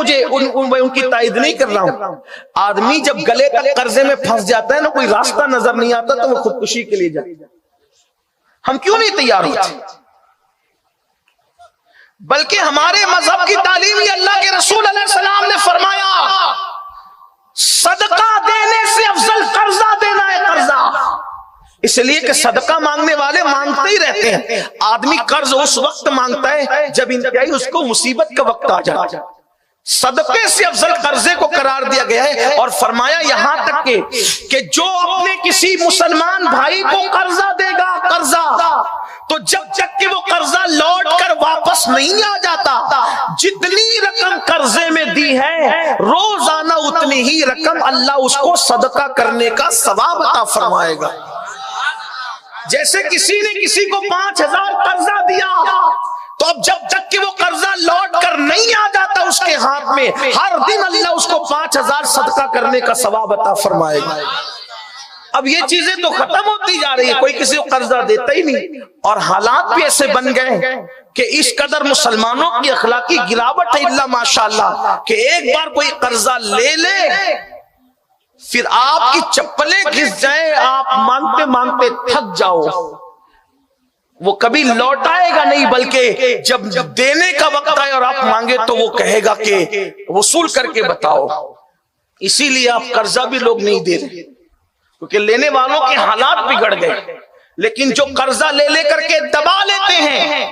مجھے ان کی تائید نہیں کر رہا ہوں. آدمی جب گلے تک قرضے میں پھنس جاتا ہے نا, کوئی راستہ نظر نہیں آتا, تو وہ خودکشی کے لیے جاتا. ہم کیوں نہیں تیار ہوتے؟ بلکہ ہمارے مذہب کی تعلیم یہ اللہ کے رسول علیہ السلام نے فرمایا صدقہ دینے سے افضل قرضہ دینا ہے. قرضہ اس لیے کہ صدقہ مانگنے والے مانگتے ہی رہتے ہیں. آدمی قرض اس وقت مانگتا ہے جب انتہائی اس کو مصیبت کا وقت آ جاتا ہے. صدقے سے افضل قرضے کو قرار دیا گیا ہے. اور فرمایا یہاں تک کہ جو اپنے کسی مسلمان بھائی کو قرضہ دے گا, قرضہ, تو جب تک کہ وہ قرضہ لوٹ کر واپس نہیں آ جاتا, جتنی رقم قرضے میں دی ہے روزانہ اتنی ہی رقم اللہ اس کو صدقہ کرنے کا ثواب عطا فرمائے گا. جیسے کسی نے کسی کو 5,000 قرضہ دیا, تو اب جب تک کہ وہ قرضہ لوٹ کر نہیں آ جاتا اس کے ہاتھ میں, ہر دن اللہ اس کو 5,000 صدقہ کرنے کا ثواب عطا فرمائے گا. اب یہ چیزیں تو ختم ہوتی جا رہی ہے, کوئی کسی کو قرضہ دیتا ہی نہیں. اور حالات بھی ایسے بن گئے کہ اس قدر مسلمانوں کی اخلاقی گراوٹ ہے اللہ ماشاءاللہ, کہ ایک بار کوئی قرضہ لے لے پھر آپ کی چپلیں گھس جائیں, آپ مانگتے مانگتے تھک جاؤ, وہ کبھی لوٹائے گا نہیں, بلکہ جب دینے کا وقت آئے اور آپ مانگے تو وہ کہے گا کہ وصول کر کے بتاؤ. اسی لیے آپ قرضہ بھی لوگ نہیں دے رہے, کیونکہ لینے والوں کے حالات بگڑ گئے. لیکن جو قرضہ لے لے کر کے دبا لیتے ہیں,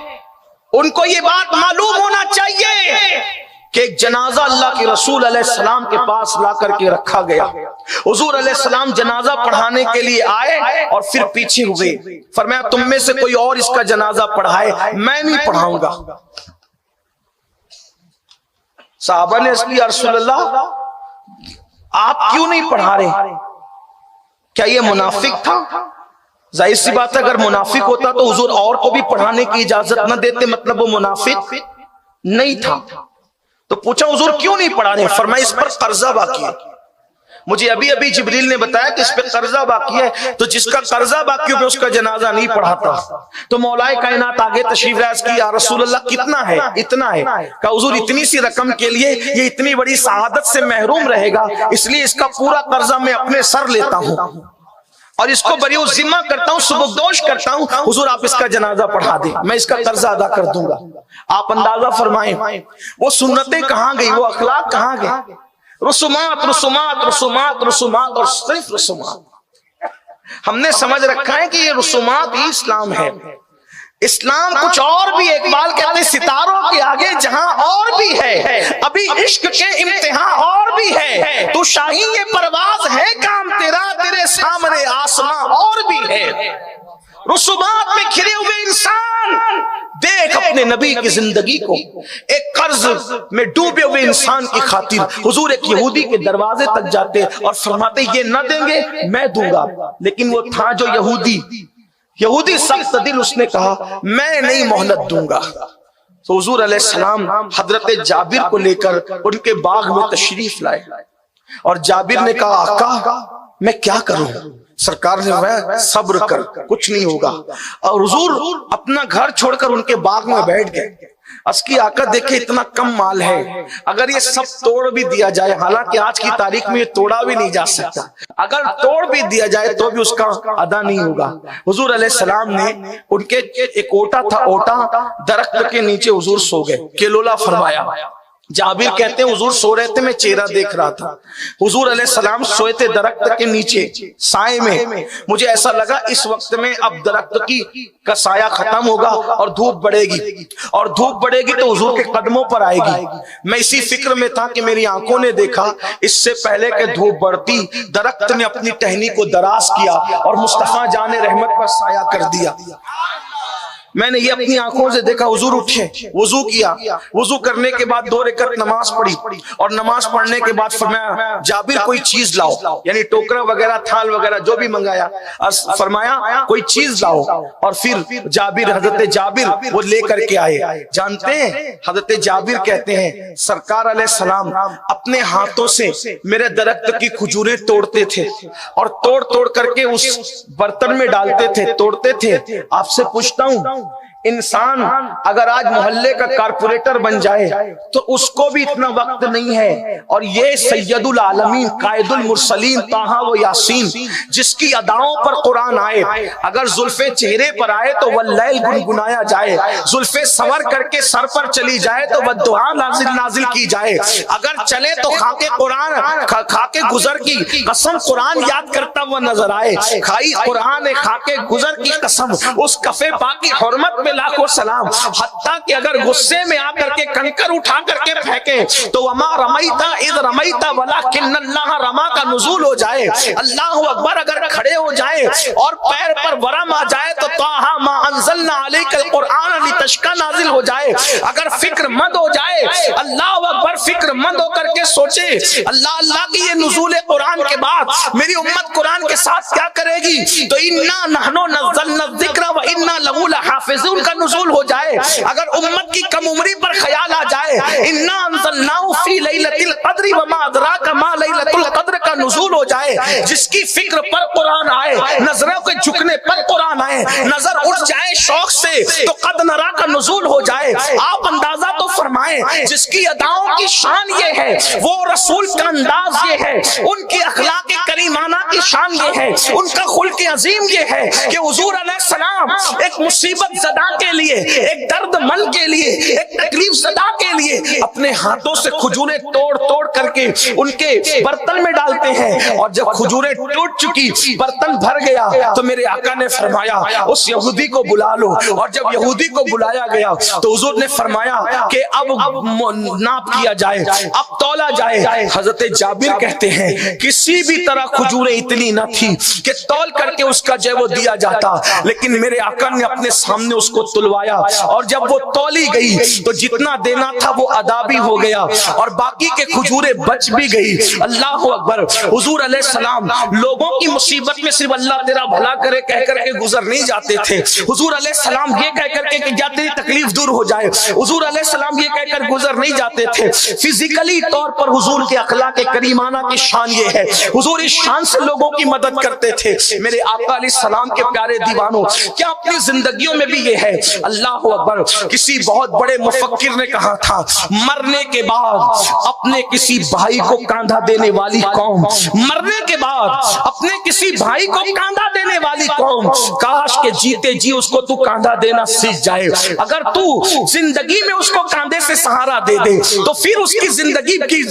ان کو یہ بات معلوم ہونا چاہیے کہ ایک جنازہ اللہ کے رسول علیہ السلام کے پاس لا کر کے رکھا گیا. حضور علیہ السلام جنازہ پڑھانے کے لیے آئے اور پھر پیچھے ہوئے. فرمایا تم میں سے کوئی اور اس کا جنازہ پڑھائے, میں نہیں پڑھاؤں گا. صحابہ نے اس کی یا رسول اللہ آپ کیوں نہیں پڑھا رہے؟ کیا یہ منافق تھا؟ ظاہر سی بات ہے اگر منافق ہوتا تو حضور اور کو بھی پڑھانے کی اجازت نہ دیتے, مطلب وہ منافق نہیں تھا. تو پوچھا حضور کیوں نہیں پڑھا رہے؟ فرمایا اس پر قرضہ باقی ہے. مجھے ابھی جبریل نے بتایا کہ اس پہ قرضہ باقی ہے, تو جس کا قرضہ باقی ہو اس کا جنازہ نہیں پڑھاتا. تو مولا کائنات آگے تشریف لایا کہ یا رسول اللہ کتنا ہے؟ اتنا ہے. کہا حضور اتنی سی رقم کے لیے یہ اتنی بڑی سعادت سے محروم رہے گا, اس لیے اس کا پورا قرضہ میں اپنے سر لیتا ہوں اور اس کو بری ذمہ کرتا ہوں, سبکدوش کرتا ہوں. حضور آپ اس کا جنازہ پڑھا دیں, میں اس کا قرضہ ادا کر دوں گا. آپ اندازہ فرمائیں وہ سنتیں کہاں گئی, وہ اخلاق کہاں گئے؟ رسومات رسومات رسومات رسومات اور صرف رسومات. ہم نے سمجھ رکھا ہے کہ یہ رسومات ہی اسلام ہے. اسلام کچھ اور بھی ہے. اقبال کہتے ہیں ستاروں کے آگے جہاں اور بھی ہے, ابھی عشق کے امتحان اور بھی ہے. تو شاہی یہ پرواز ہے کام تیرا, تیرے سامنے آسمان اور بھی ہے. رسومات میں کھرے ہوئے انسان دیکھ اپنے نبی کی زندگی کو, ایک قرض میں ڈوبے ہوئے انسان کی خاطر حضور ایک یہودی کے دروازے تک جاتے اور فرماتے یہ نہ دیں گے میں دوں گا. لیکن وہ تھا جو یہودی سخت دل, اس نے کہا میں نہیں مہلت دوں گا. تو حضور علیہ السلام حضرت جابر کو لے کر ان کے باغ میں تشریف لائے اور جابر نے کہا آقا میں کیا کروں؟ سرکار نے فرمایا صبر کر, کچھ نہیں ہوگا. اور حضور اپنا گھر چھوڑ کر ان کے باغ میں بیٹھ گئے. اس کی آقا دیکھے اتنا کم مال ہے, اگر یہ سب توڑ بھی دیا جائے, حالانکہ آج کی تاریخ میں یہ توڑا بھی نہیں جا سکتا, اگر توڑ بھی دیا جائے تو بھی اس کا ادا نہیں ہوگا. حضور علیہ السلام نے ان کے ایک اوٹا تھا, اوٹا درخت کے نیچے حضور سو گئے, کیلولا فرمایا. جابر کہتے ہیں حضور سو رہے تھے, میں چہرہ دیکھ رہا تھا. حضور علیہ السلام سوئے تھے درخت کے نیچے سائے میں. مجھے ایسا لگا اس وقت میں اب درخت کا سایہ ختم ہوگا اور دھوپ بڑھے گی, اور دھوپ بڑھے گی تو حضور کے قدموں پر آئے گی. میں اسی فکر میں تھا کہ میری آنکھوں نے دیکھا اس سے پہلے کہ دھوپ بڑھتی درخت نے اپنی ٹہنی کو دراز کیا اور مصطفیٰ جان رحمت پر سایہ کر دیا. میں نے یہ اپنی آنکھوں سے دیکھا. حضور اٹھے, وضو کیا, وضو کرنے کے بعد 2 رکعت نماز پڑھی, اور نماز پڑھنے کے بعد فرمایا جابر کوئی چیز لاؤ, یعنی ٹوکرا وغیرہ تھال وغیرہ جو بھی منگایا, فرمایا کوئی چیز لاؤ. اور پھر جابر, حضرت جابر وہ لے کر کے آئے. جانتے ہیں حضرت جابر کہتے ہیں سرکار علیہ السلام اپنے ہاتھوں سے میرے درخت کی کھجوریں توڑتے تھے اور توڑ کر کے اس برتن میں ڈالتے تھے, توڑتے تھے. آپ سے پوچھتا ہوں انسان اگر آج محلے کا کارپوریٹر بن جائے تو اس کو بھی اتنا وقت نہیں ہے، اور یہ سید العالمین قائد المرسلین طٰہٰ و یاسین جس کی اداؤں پر قرآن آئے، اگر زلفیں چہرے پر آئے تو واللیل گنگنایا جائے، زلفیں سنور کر کے سر پر چلی جائے تو والدعا نازل کی جائے، اگر چلے تو خاکے قرآن خاکے گزر کی قسم قرآن یاد کرتا ہوا نظر آئے، کھائی قرآن خاکے گزر کی قسم اس کفے پاک کی حرمت میں لاکھوں سلام، حتیٰ کہ اگر غصے میں آ کر کے کنکر اٹھا کر کے پھینکے تو وما رمیتا اذ رمیتا ولکن اللہ رما کا نزول ہو جائے، اللہ اکبر اگر کھڑے ہو جائے اور پیر پر ورم آ جائے تو طٰہٰ ما انزلنا علیک القرآن لتشقی نازل ہو جائے، اگر فکر مند ہو جائے اللہ اکبر فکر مند ہو کر کے سوچے اللہ کی یہ نزول قرآن کے بعد میری امت قرآن کے ساتھ کیا کرے گی، تو انا نحن نزلنا الذکر و انا لہ لحافظون کا نزول ہو جائے، اگر امت کی کم عمری پر خیال آ جائے انا انزلناہ فی لیلۃ القدر وما ادراک ما لیلۃ القدر کا نزول ہو جائے، جس کی فکر پر قرآن آئے، نظروں کے جھکنے پر قرآن آئے، نظر اٹھ جائے شوق سے تو قد نرا کا نزول ہو جائے، آپ اندازہ تو فرمائیں جس کی اداؤں کی شان یہ ہے، وہ رسول کا انداز یہ ہے، ان کی اخلاق کریمانہ کی شان یہ ہے، ان کا خلق عظیم یہ ہے کہ حضور علیہ السلام ایک مصیبت زدہ کے لیے، ایک درد مند کے لیے، ایک تکلیف زدہ کے لیے اپنے ہاتھوں سے کھجوریں توڑ کر کے ان کے برتن میں ڈالتے ہیں، اور جب کھجوریں ٹوٹ چکی برتن بھر گیا تو میرے آقا نے فرمایا اس یہودی کو بلا لو، اور جب یہودی کو بلایا گیا تو حضور نے فرمایا کہ اب ناپ کیا جائے، اب تولا جائے۔ حضرت جابر کہتے ہیں کسی بھی طرح کھجوریں اتنی نہ تھی کہ تول کر کے اس کا جو وہ دیا جاتا، لیکن میرے آقا نے اپنے سامنے اس کو تلوایا، اور جب وہ تولی گئی تو جتنا دینا تھا وہ ادا بھی ہو گیا اور باقی کے کھجوریں بچ بھی گئی۔ اللہ اکبر۔ حضور علیہ السلام لوگوں کی مصیبت میں صرف اللہ تیرا بھلا کرے کہہ کر کے گزر نہیں جاتے تھے، حضور علیہ السلام یہ کہہ کر کے کہ یا تیری تکلیف دور ہو جائے، حضور علیہ السلام یہ کہہ کر گزر نہیں جاتے تھے۔ فزیکلی طور پر حضور کے اخلاق کریمانہ کی شان یہ ہے، حضور اس شان سے لوگوں کی مدد کرتے تھے۔ میرے آقا علیہ السلام کے پیارے دیوانوں، کیا اپنی زندگیوں میں بھی یہ ہے؟ اللہ اکبر۔ کسی بہت بڑے مفکر نے کہا تھا مرنے کے بعد اپنے کسی بھائی کو کاندھا دینے والی قوم، مرنے کے بعد اپنے کسی بھائی کو کاندھا دینے والی قوم، کاش کہ جیتے جی اس کو تو کاندھا دینا سیکھ جائے۔ اگر تو زندگی میں اس کو کاندھے سے سہارا دے دے تو پھر اس کی زندگی کی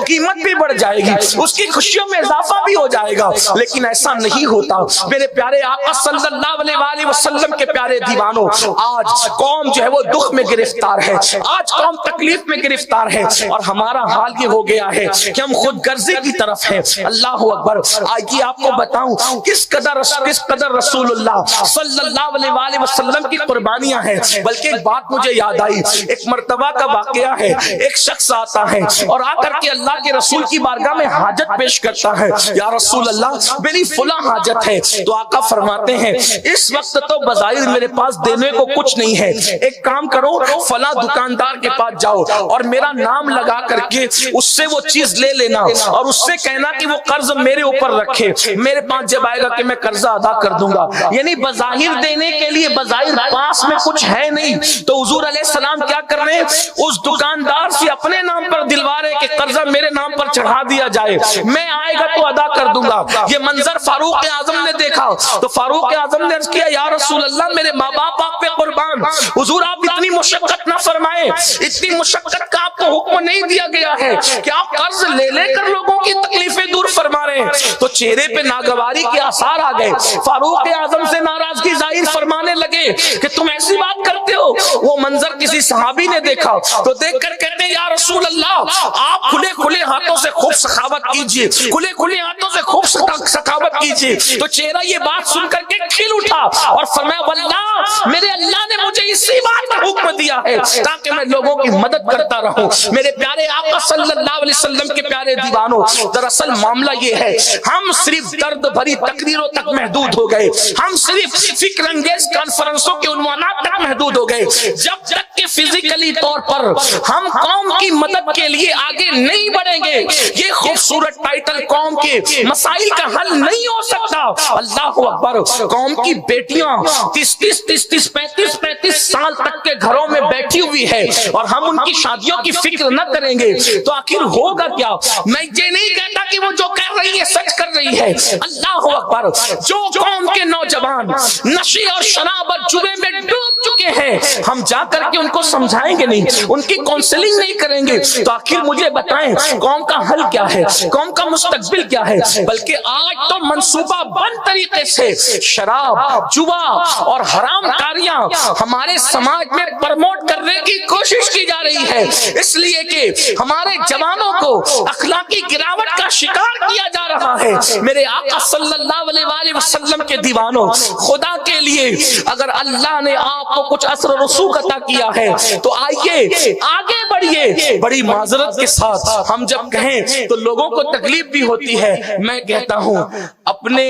قیمت بھی بڑھ جائے گی، اس کی خوشیوں میں اضافہ بھی ہو جائے گا، لیکن ایسا نہیں ہوتا۔ میرے پیارے آقا صلی اللہ علیہ وسلم کے پیارے دیوانوں، آج قوم جو ہے وہ دکھ میں گرفتار ہے، آج قوم تکلیف میں گرفتار ہے، اور ہمارا حال یہ ہو گیا ہے کہ ہم خود غرضی کی طرف ہیں۔ اللہ اکبر۔ آئیے آپ کو بتاؤں کس قدر رسول اللہ صلی اللہ علیہ وسلم کی قربانیاں ہیں۔ بلکہ ایک بات مجھے یاد آئی، ایک مرتبہ کا واقعہ ہے، ایک شخص آتا ہے اور آ کر کے اللہ کے رسول کی بارگاہ میں حاجت پیش کرتا ہے، یا رسول اللہ میری فلاں حاجت ہے۔ تو آقا فرماتے ہیں اس وقت تو بظاہر میرے پاس دینے کو کچھ نہیں ہے، ایک کام کرو فلاں دکاندار کے پاس جاؤ اور میرا نام لگا کر کے اس سے وہ چیز لے لینا، اور اس سے کہنا کہ وہ قرض میرے اوپر رکھے، میرے پاس جب آئے گا کہ میں قرضہ ادا کر دوں گا۔ یعنی بظاہر دینے کے لیے بظاہر پاس میں کچھ ہے نہیں، تو حضور علیہ السلام کیا کر رہے ہیں؟ اس دکاندار سے اپنے نام پر دلوا رہے کہ قرضہ میرے نام پر چڑھا دیا جائے، میں آئے گا تو ادا کر دوں گا۔ یہ منظر فاروق اعظم نے دیکھا تو فاروق اعظم نے عرض کیا یا رسول اللہ میرے ماں باپ آپ پہ قربان، حضور آپ اتنی مشقت نہ فرمائیں، اتنی مشقت کا آپ کو حکم نہیں دیا گیا ہے کہ آپ قرض لے لے کر لوگوں کی تکلیفیں دور فرما رہے ہیں۔ تو چہرے پہ ناگواری کے آثار آ گئے، فاروق اعظم سے ناراضگی ظاہر فرمانے لگے کہ تم ایسی بات کرتے ہو۔ وہ منظر کسی صحابی نے دیکھا تو دیکھ کر کہتے ہیں یا رسول اللہ آپ کھلے کھلے ہاتھوں سے خوب سخاوت کیجئے، کھلے کھلے ہاتھوں سے خوب سخاوت کیجئے۔ تو چہرہ یہ بات سن کر کے کھل اٹھا اور فرمایا واللہ میرے اللہ نے مجھے اسی بات کا حکم دیا ہے تاکہ میں لوگوں کی مدد کرتا رہوں۔ میرے پیارے آقا صلی اللہ علیہ وسلم کے پیارے دیوانوں، دراصل معاملہ یہ ہے ہے، ہم صرف درد بھری تقریروں تک محدود ہو گئے، ہم صرف فکر انگیز کانفرنسوں کے عنوانات تک محدود ہو گئے، جب تک کہ فزیکلی طور پر ہم قوم کی مدد کے لیے آگے نہیں بڑھیں گے یہ خوبصورت ٹائٹل قوم کے مسائل کا حل نہیں ہو سکتا۔ اللہ اکبر، قوم کی بیٹیاں 35 سال تک کے گھروں میں بیٹھی ہوئی ہے اور ہم ان کی شادیوں کی فکر نہ کریں گے تو آخر ہوگا کیا؟ میں یہ نہیں کہتا کہ وہ جو کر رہی ہے سچ کر رہی ہے، اللہ اکبر، جو قوم کے نوجوان نشے اور شراب اور جوے میں ڈوب چکے ہیں ہم جا کر کے ان کو سمجھائیں گے نہیں، ان کی کونسلنگ نہیں کریں گے تو آخر مجھے بتائیں قوم کا حل کیا ہے، قوم کا مستقبل کیا ہے؟ بلکہ آج تو منصوبہ بند طریقے سے شراب، جوا اور حرام کاریاں ہمارے سماج میں پرموٹ کرنے کی کوشش کی جا رہی ہے، اس لیے کہ ہمارے جوانوں کو اخلاقی گراوٹ کا شکار کیا جا رہا ہے۔ میرے آقا صلی اللہ علیہ وآلہ وسلم کے دیوانوں، خدا کے لیے اگر اللہ نے آپ کو کچھ اثر و رسوخ عطا کیا ہے تو آئیے آگے بڑھیے۔ بڑی معذرت کے ساتھ ہم جب کہیں تو لوگوں کو تکلیف بھی ہوتی ہے، میں کہتا ہوں اپنے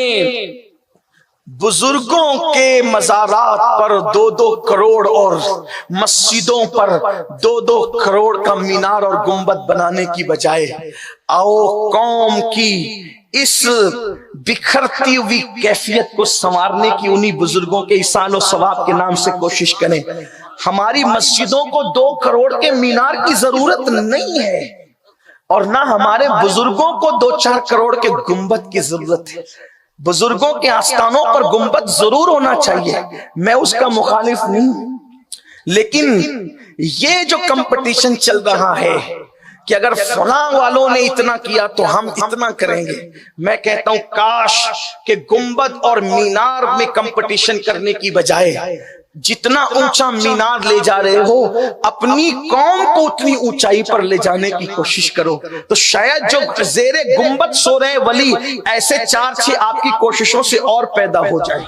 بزرگوں کے مزارات پر 2-2 کروڑ اور مسجدوں پر 2-2 کروڑ کا مینار اور گنبد بنانے کی بجائے آؤ قوم کی اس بکھرتی ہوئی کیفیت کو سنوارنے کی انہی بزرگوں کے احسان و ثواب کے نام سے کوشش کریں۔ ہماری مسجدوں کو 2 کروڑ کے مینار کی ضرورت نہیں ہے اور نہ ہمارے بزرگوں کو 2-4 کروڑ کے گنبد کی ضرورت ہے۔ بزرگوں کے آستانوں پر گنبد ضرور ہونا چاہیے، میں اس کا مخالف نہیں، لیکن یہ جو کمپٹیشن چل رہا ہے کہ اگر فلاں والوں نے اتنا کیا تو ہم اتنا کریں گے، میں کہتا ہوں کاش کہ گنبد اور مینار میں کمپٹیشن کرنے کی بجائے جتنا اونچا مینار لے جا رہے ہو اپنی قوم کو اتنی اونچائی پر لے جانے کی کوشش کرو، تو شاید جو زیر گنبد سو رہے ولی ایسے 4-6 آپ کی کوششوں سے اور پیدا ہو جائے۔